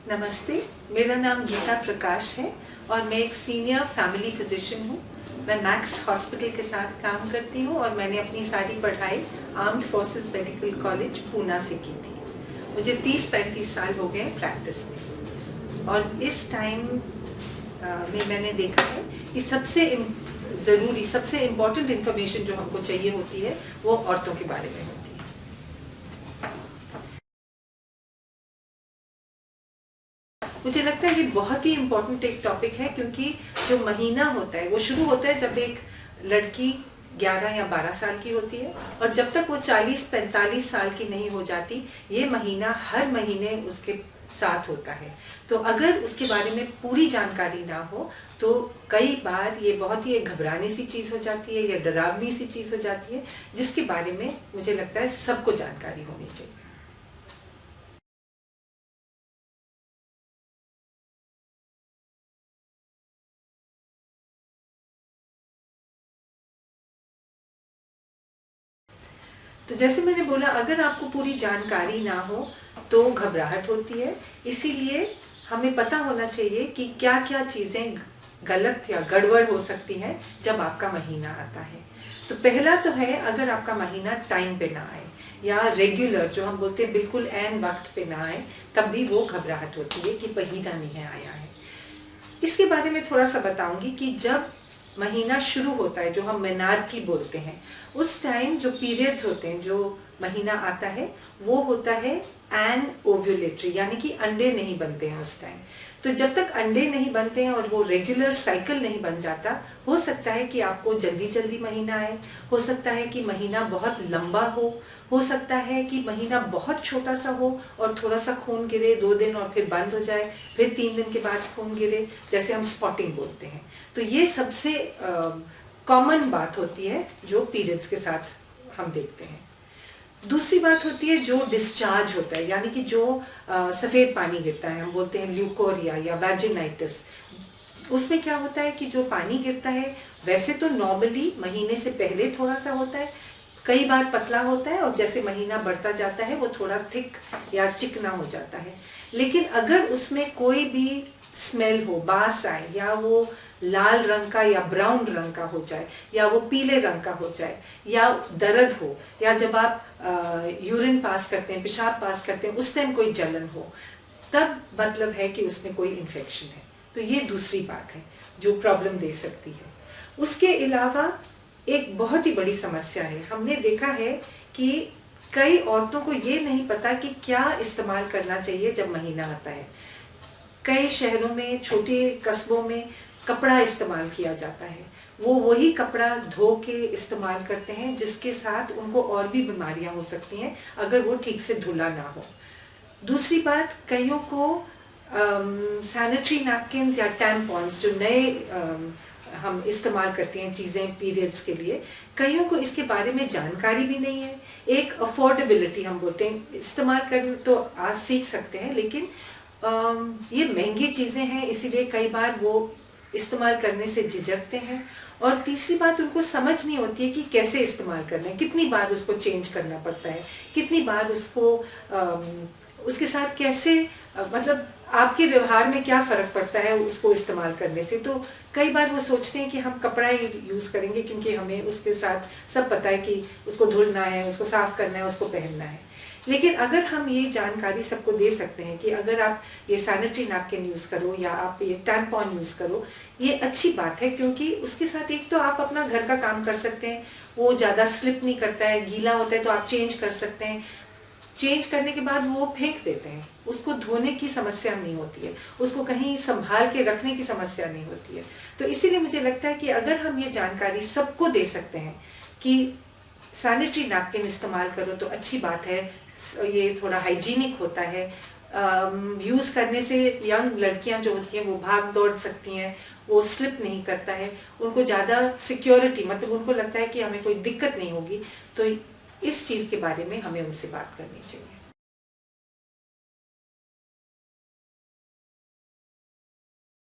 नमस्ते, मेरा नाम गीता प्रकाश है और मैं एक सीनियर फैमिली फिजिशियन हूँ। मैं मैक्स हॉस्पिटल के साथ काम करती हूँ और मैंने अपनी सारी पढ़ाई armed forces medical college Poona से की थी। मुझे 30-35 साल हो गए प्रैक्टिस में और इस टाइम में मैंने देखा है कि सबसे ज़रूरी, सबसे इम्पोर्टेंट इन्फॉर्मेशन जो हमको चाहिए होती है वो औरतों के बारे में होती है। मुझे लगता है ये बहुत ही इम्पोर्टेंट एक टॉपिक है, क्योंकि जो महीना होता है वो शुरू होता है जब एक लड़की 11 या 12 साल की होती है और जब तक वो 40-45 साल की नहीं हो जाती, ये महीना हर महीने उसके साथ होता है। तो अगर उसके बारे में पूरी जानकारी ना हो तो कई बार ये बहुत ही एक घबराने सी चीज़ हो जाती है या डरावनी सी चीज़ हो जाती है, जिसके बारे में मुझे लगता है सबको जानकारी होनी चाहिए। तो जैसे मैंने बोला, अगर आपको पूरी जानकारी ना हो तो घबराहट होती है। इसीलिए हमें पता होना चाहिए कि क्या क्या चीज़ें गलत या गड़बड़ हो सकती हैं जब आपका महीना आता है। तो पहला तो है, अगर आपका महीना टाइम पे ना आए या रेगुलर, जो हम बोलते हैं बिल्कुल ऐन वक्त पे ना आए, तब भी वो घबराहट होती है कि महीना नहीं आया है। इसके बारे में थोड़ा सा बताऊंगी कि जब महीना शुरू होता है, जो हम मेनार्की बोलते हैं, उस टाइम जो पीरियड्स होते हैं, जो महीना आता है, वो होता है एन ओव्यूलेटरी, यानी कि अंडे नहीं बनते हैं उस टाइम। तो जब तक अंडे नहीं बनते हैं और वो रेगुलर साइकिल नहीं बन जाता, हो सकता है कि आपको जल्दी जल्दी महीना आए, हो सकता है कि महीना बहुत लंबा हो सकता है कि महीना बहुत छोटा सा हो और थोड़ा सा खून गिरे 2 दिन और फिर बंद हो जाए, फिर 3 दिन के बाद खून गिरे, जैसे हम स्पॉटिंग बोलते हैं। तो ये सबसे कॉमन बात होती है जो पीरियड्स के साथ हम देखते हैं। दूसरी बात होती है जो डिस्चार्ज होता है, यानी कि जो सफ़ेद पानी गिरता है, हम बोलते हैं ल्यूकोरिया या वैजिनाइटिस। उसमें क्या होता है कि जो पानी गिरता है, वैसे तो नॉर्मली महीने से पहले थोड़ा सा होता है, कई बार पतला होता है और जैसे महीना बढ़ता जाता है वो थोड़ा थिक या चिकना हो जाता है। लेकिन अगर उसमें कोई भी स्मेल हो, बास आए, या वो लाल रंग का या ब्राउन रंग का हो जाए, या वो पीले रंग का हो जाए, या दर्द हो, या जब आप यूरिन पास करते हैं, पेशाब पास करते हैं, उस टाइम कोई जलन हो, तब मतलब है कि उसमें कोई इन्फेक्शन है। तो ये दूसरी बात है जो प्रॉब्लम दे सकती है। उसके अलावा एक बहुत ही बड़ी समस्या है, हमने देखा है कि कई औरतों को ये नहीं पता कि क्या इस्तेमाल करना चाहिए जब महीना आता है। कई शहरों में, छोटे कस्बों में कपड़ा इस्तेमाल किया जाता है, वो वही कपड़ा धो के इस्तेमाल करते हैं, जिसके साथ उनको और भी बीमारियां हो सकती हैं अगर वो ठीक से धुला ना हो। दूसरी बात, कईयों को सैनिटरी नैपकिन्स या टैम्पॉन्स, जो नए हम इस्तेमाल करते हैं चीज़ें पीरियड्स के लिए, कईयों को इसके बारे में जानकारी भी नहीं है। एक अफोर्डेबिलिटी हम बोलते हैं, इस्तेमाल कर तो आज सीख सकते हैं, लेकिन ये महंगी चीज़ें हैं, इसीलिए कई बार वो इस्तेमाल करने से झिझकते हैं। और तीसरी बात, उनको समझ नहीं होती है कि कैसे इस्तेमाल करना है, कितनी बार उसको चेंज करना पड़ता है, कितनी बार उसको उसके साथ कैसे मतलब आपके व्यवहार में क्या फ़र्क पड़ता है उसको इस्तेमाल करने से। तो कई बार वो सोचते हैं कि हम कपड़ा ही यूज़ करेंगे, क्योंकि हमें उसके साथ सब पता है कि उसको धुलना है, उसको साफ़ करना है, उसको पहनना है। लेकिन अगर हम ये जानकारी सबको दे सकते हैं कि अगर आप ये सैनिटरी नैपकिन यूज़ करो या आप ये टैम्पॉन यूज़ करो, ये अच्छी बात है, क्योंकि उसके साथ एक तो आप अपना घर का काम कर सकते हैं, वो ज़्यादा स्लिप नहीं करता है, गीला होता है तो आप चेंज कर सकते हैं, चेंज करने के बाद वो फेंक देते हैं, उसको धोने की समस्या नहीं होती है, उसको कहीं संभाल के रखने की समस्या नहीं होती है। तो इसीलिए मुझे लगता है कि अगर हम ये जानकारी सबको दे सकते हैं कि सैनिटरी नैपकिन इस्तेमाल करो तो अच्छी बात है, ये थोड़ा हाइजीनिक होता है, यूज़ करने से यंग लड़कियां जो होती हैं वो भाग दौड़ सकती हैं, वो स्लिप नहीं करता है, उनको ज़्यादा सिक्योरिटी, मतलब उनको लगता है कि हमें कोई दिक्कत नहीं होगी। तो इस चीज़ के बारे में हमें उनसे बात करनी चाहिए।